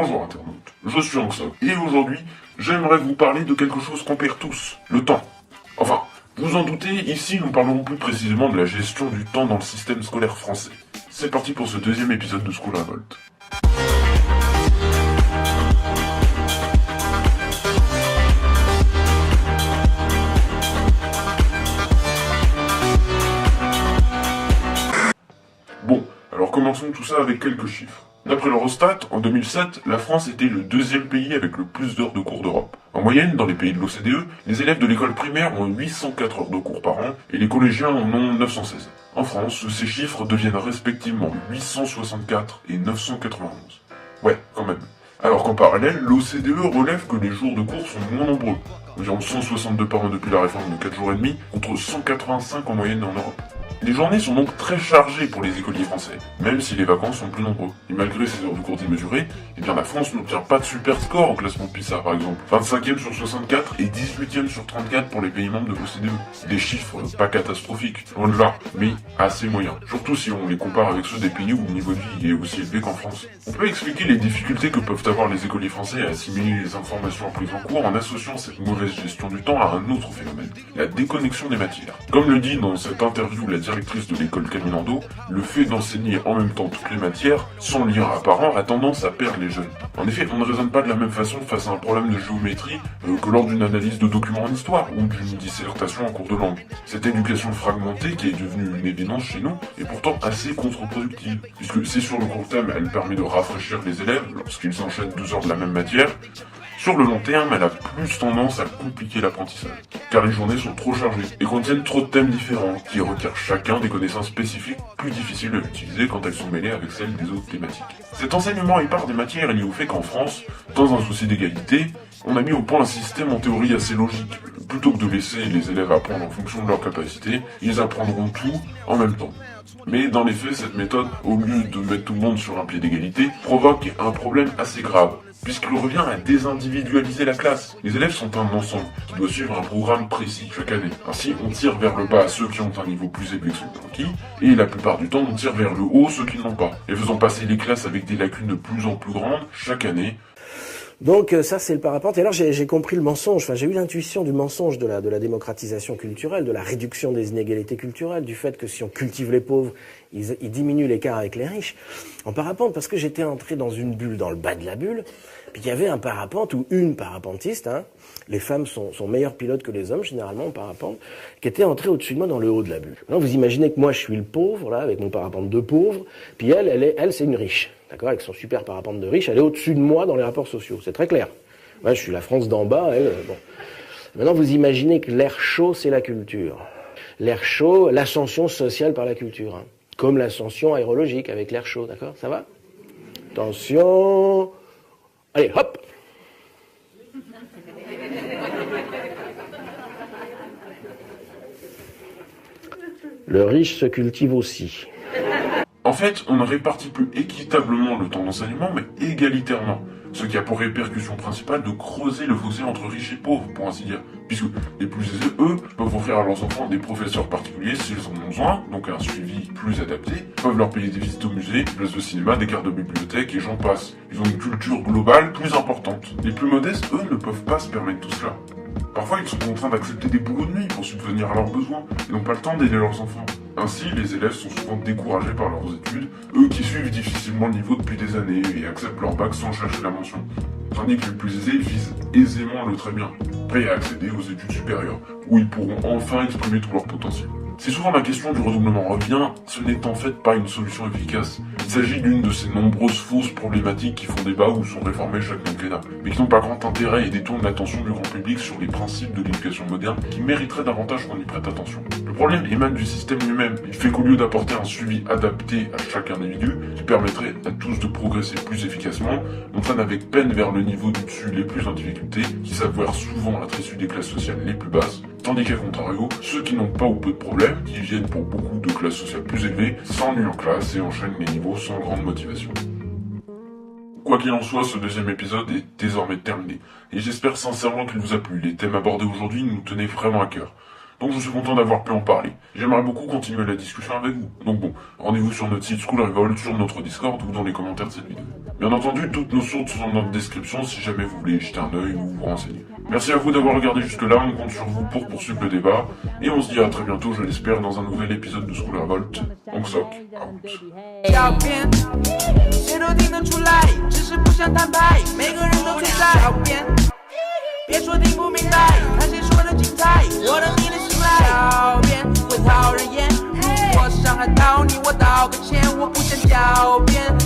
Bonjour internautes, je suis Anxog, et aujourd'hui, j'aimerais vous parler de quelque chose qu'on perd tous, le temps. Enfin, vous en doutez, ici nous parlerons plus précisément de la gestion du temps dans le système scolaire français. C'est parti pour ce deuxième épisode de School Revolt. Bon, alors commençons tout ça avec quelques chiffres. D'après l'Eurostat, en 2007, la France était le deuxième pays avec le plus d'heures de cours d'Europe. En moyenne, dans les pays de l'OCDE, les élèves de l'école primaire ont 804 heures de cours par an et les collégiens en ont 916. En France, ces chiffres deviennent respectivement 864 et 991. Ouais, quand même. Alors qu'en parallèle, l'OCDE relève que les jours de cours sont moins nombreux. Environ 162 par an depuis la réforme de 4 jours et demi, contre 185 en moyenne en Europe. Les journées sont donc très chargées pour les écoliers français, même si les vacances sont plus nombreux. Et malgré ces heures de cours démesurées, eh bien la France n'obtient pas de super score au classement PISA par exemple. 25e sur 64 et 18e sur 34 pour les pays membres de l'OCDE. Des chiffres pas catastrophiques, loin de là, mais assez moyens. Surtout si on les compare avec ceux des pays où le niveau de vie est aussi élevé qu'en France. On peut expliquer les difficultés que peuvent avoir les écoliers français à assimiler les informations apprises en cours en associant cette mauvaise gestion du temps à un autre phénomène, la déconnexion des matières. Comme le dit dans cette interview la directrice de l'école Caminando, le fait d'enseigner en même temps toutes les matières, sans lien apparent, a tendance à perdre les jeunes. En effet, on ne raisonne pas de la même façon face à un problème de géométrie que lors d'une analyse de documents en histoire ou d'une dissertation en cours de langue. Cette éducation fragmentée qui est devenue une évidence chez nous est pourtant assez contre-productive, puisque c'est sur le court terme, elle permet de rafraîchir les élèves lorsqu'ils enchaînent 12 heures de la même matière. Sur le long terme, elle a plus tendance à compliquer l'apprentissage, car les journées sont trop chargées et contiennent trop de thèmes différents qui requièrent chacun des connaissances spécifiques plus difficiles à utiliser quand elles sont mêlées avec celles des autres thématiques. Cet enseignement épars des matières est lié au fait qu'en France, dans un souci d'égalité, on a mis au point un système en théorie assez logique. Plutôt que de laisser les élèves apprendre en fonction de leurs capacités, ils apprendront tout en même temps. Mais dans les faits, cette méthode, au lieu de mettre tout le monde sur un pied d'égalité, provoque un problème assez grave, puisqu'il revient à désindividualiser la classe. Les élèves sont un ensemble qui doit suivre un programme précis chaque année. Ainsi, on tire vers le bas ceux qui ont un niveau plus élevé que celui conquis, et la plupart du temps, on tire vers le haut ceux qui n'ont pas, et faisant passer les classes avec des lacunes de plus en plus grandes chaque année. Donc ça c'est le parapente. Et alors j'ai compris le mensonge, enfin j'ai eu l'intuition du mensonge de la démocratisation culturelle, de la réduction des inégalités culturelles, du fait que si on cultive les pauvres, ils diminuent l'écart avec les riches. En parapente, parce que j'étais entré dans une bulle, dans le bas de la bulle, puis il y avait un parapente ou une parapentiste, les femmes sont meilleures pilotes que les hommes généralement en parapente, qui était entrée au-dessus de moi dans le haut de la bulle. Maintenant vous imaginez que moi je suis le pauvre, là, avec mon parapente de pauvre, puis elle c'est une riche. D'accord, avec son super parapente de riche, elle est au-dessus de moi dans les rapports sociaux. C'est très clair. Moi, je suis la France d'en bas, elle, bon. Maintenant, vous imaginez que l'air chaud, c'est la culture. L'air chaud, l'ascension sociale par la culture. Comme l'ascension aérologique avec l'air chaud, d'accord? Ça va? Attention. Allez, hop! Le riche se cultive aussi. En fait, on ne répartit plus équitablement le temps d'enseignement, mais égalitairement. Ce qui a pour répercussion principale de creuser le fossé entre riches et pauvres, pour ainsi dire. Puisque les plus aisés, eux, peuvent offrir à leurs enfants des professeurs particuliers s'ils en ont besoin, donc un suivi plus adapté, peuvent leur payer des visites au musée, des places de cinéma, des cartes de bibliothèque et j'en passe. Ils ont une culture globale plus importante. Les plus modestes, eux, ne peuvent pas se permettre tout cela. Parfois, ils sont contraints d'accepter des boulots de nuit pour subvenir à leurs besoins et n'ont pas le temps d'aider leurs enfants. Ainsi, les élèves sont souvent découragés par leurs études, eux qui suivent difficilement le niveau depuis des années et acceptent leur bac sans chercher la mention. Tandis que les plus aisés visent aisément le très bien, prêts à accéder aux études supérieures, où ils pourront enfin exprimer tout leur potentiel. Si souvent la question du redoublement revient, ce n'est en fait pas une solution efficace. Il s'agit d'une de ces nombreuses fausses problématiques qui font débat ou sont réformées chaque quinquennat, mais qui n'ont pas grand intérêt et détournent l'attention du grand public sur les principes de l'éducation moderne qui mériteraient davantage qu'on y prête attention. Le problème émane du système lui-même. Il fait qu'au lieu d'apporter un suivi adapté à chaque individu, qui permettrait à tous de progresser plus efficacement, on traîne avec peine vers le niveau du dessus les plus en difficulté, qui s'avouèrent souvent être issus des classes sociales les plus basses, tandis qu'à contrario, ceux qui n'ont pas ou peu de problèmes, qui viennent pour beaucoup de classes sociales plus élevées, s'ennuient en classe et enchaînent les niveaux sans grande motivation. Quoi qu'il en soit, ce deuxième épisode est désormais terminé, et j'espère sincèrement qu'il vous a plu. Les thèmes abordés aujourd'hui nous tenaient vraiment à cœur. donc je suis content d'avoir pu en parler. J'aimerais beaucoup continuer la discussion avec vous. Donc bon, rendez-vous sur notre site School Revolt, sur notre Discord ou dans les commentaires de cette vidéo. Bien entendu, toutes nos sources sont dans notre description si jamais vous voulez jeter un œil ou vous renseigner. Merci à vous d'avoir regardé jusque-là, on compte sur vous pour poursuivre le débat, et on se dit à très bientôt, je l'espère, dans un nouvel épisode de School Revolt. Donc soc, out. 小编，谁都听得出来，只是不想摊牌，每个人都存在。小编，别说听不明白，看谁说的精彩，我等你的信赖。小编会讨人厌，如果伤害到你，我道个歉，我不想狡辩。